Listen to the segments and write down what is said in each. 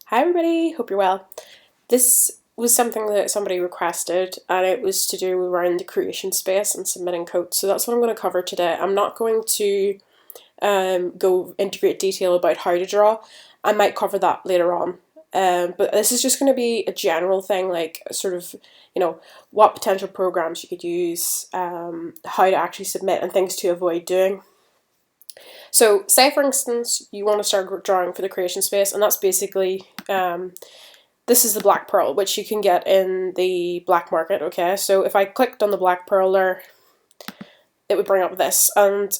Hi everybody, hope you're well. This was something that somebody requested and it was to do around the creation space and submitting codes. So that's what I'm going to cover today. I'm not going to go into great detail about how to draw. I might cover that later on. But this is just going to be a general thing, like sort of, what potential programs you could use, how to actually submit and things to avoid doing. So say for instance you want to start drawing for the creation space, and that's basically this is the black pearl, which you can get in the black market. Okay, so if I clicked on the black pearl there, it would bring up this, and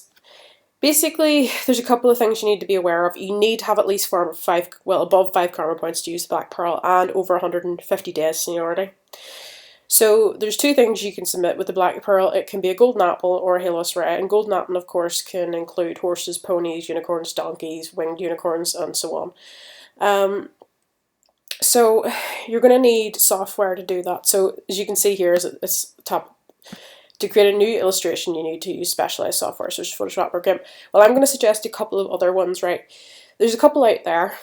basically there's a couple of things you need to be aware of. You need to have at least above 5 karma points to use the black pearl, and over 150 days seniority. So there's two things you can submit with the black pearl. It can be a golden apple or a helios ray, and golden apple of course can include horses, ponies, unicorns, donkeys, winged unicorns, and so on. So you're going to need software to do that. So as you can see here, it's top. To create a new illustration, you need to use specialized software, such as Photoshop or GIMP. Well, I'm going to suggest a couple of other ones, right? There's a couple out there,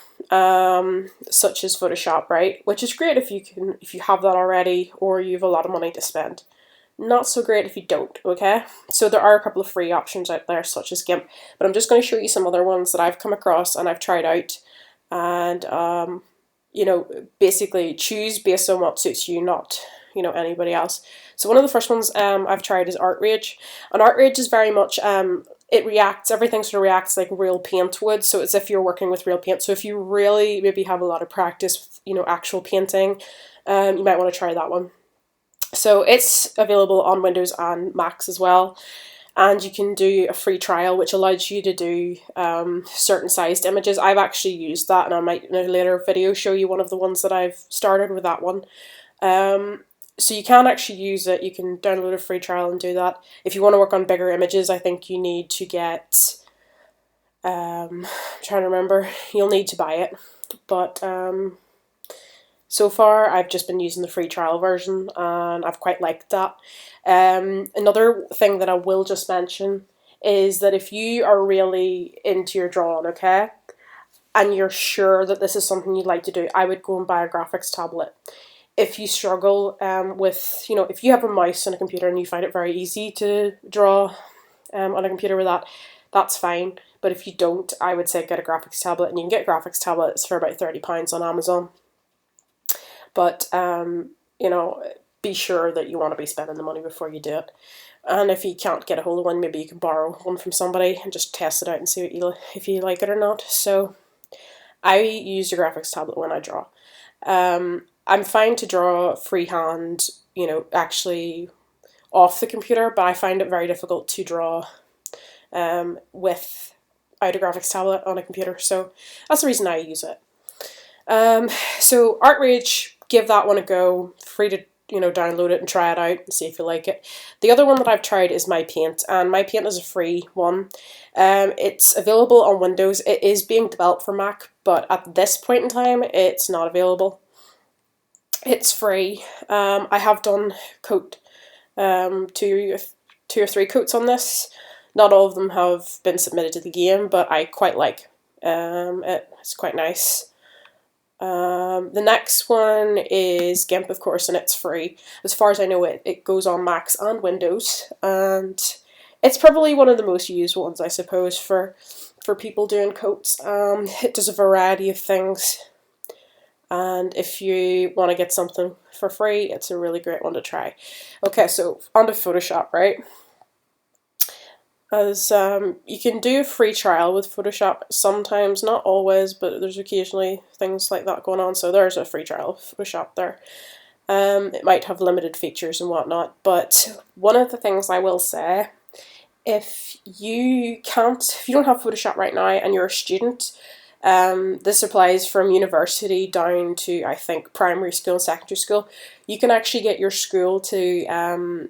such as Photoshop, right? Which is great if you have that already, or you have a lot of money to spend. Not so great if you don't, okay? So there are a couple of free options out there, such as GIMP, but I'm just going to show you some other ones that I've come across and I've tried out, and basically choose based on what suits you, not anybody else. So one of the first ones I've tried is ArtReach, and ArtReach is very much everything sort of reacts like real paint would, so it's if you're working with real paint. So if you really maybe have a lot of practice with actual painting, you might want to try that one. So it's available on Windows and Macs as well, and you can do a free trial which allows you to do certain sized images. I've actually used that, and I might in a later video show you one of the ones that I've started with that one. So you can actually use it. You can download a free trial and do that. If you want to work on bigger images, I think you need to get, I'm trying to remember, you'll need to buy it. But so far I've just been using the free trial version and I've quite liked that. Another thing that I will just mention is that if you are really into your drawing, okay, and you're sure that this is something you'd like to do, I would go and buy a graphics tablet. If you struggle with, if you have a mouse and a computer and you find it very easy to draw on a computer with that, that's fine. But if you don't, I would say get a graphics tablet, and you can get graphics tablets for about £30 on Amazon. But, be sure that you want to be spending the money before you do it. And if you can't get a hold of one, maybe you can borrow one from somebody and just test it out and see if you like it or not. So I use a graphics tablet when I draw. I'm fine to draw freehand, actually off the computer, but I find it very difficult to draw without a graphics tablet on a computer, so that's the reason I use it. So ArtReach, give that one a go. Free to download it and try it out and see if you like it. The other one that I've tried is MyPants, and MyPants is a free one. It's available on Windows. It is being developed for Mac, but at this point in time, it's not available. It's free. I have done two or three coats on this. Not all of them have been submitted to the game, but I quite like it. It's quite nice. The next one is GIMP, of course, and it's free. As far as I know, it goes on Macs and Windows, and it's probably one of the most used ones, I suppose, for people doing coats. It does a variety of things. And if you want to get something for free, it's a really great one to try. Okay, so on to Photoshop, right? As you can do a free trial with Photoshop sometimes, not always, but there's occasionally things like that going on. So there's a free trial of Photoshop there. It might have limited features and whatnot, but one of the things I will say, if you don't have Photoshop right now and you're a student, this applies from university down to, I think, primary school and secondary school. You can actually get your school to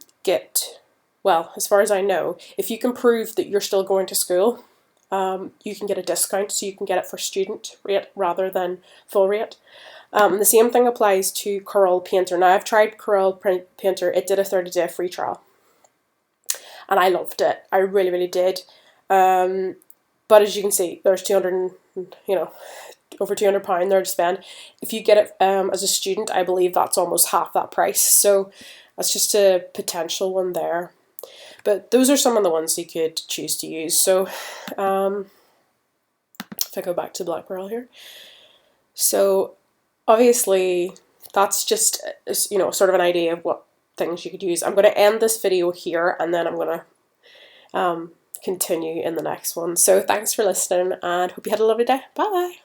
well, as far as I know, if you can prove that you're still going to school, you can get a discount, so you can get it for student rate rather than full rate. The same thing applies to Corel Painter. Now, I've tried Corel Painter. It did a 30-day free trial, and I loved it. I really, really did. But as you can see, there's over £200 there to spend. If you get it as a student, I believe that's almost half that price. So that's just a potential one there. But those are some of the ones you could choose to use. So if I go back to Black Pearl here. So obviously that's just, you know, sort of an idea of what things you could use. I'm going to end this video here, and then I'm going to continue in the next one. So thanks for listening, and hope you had a lovely day. Bye.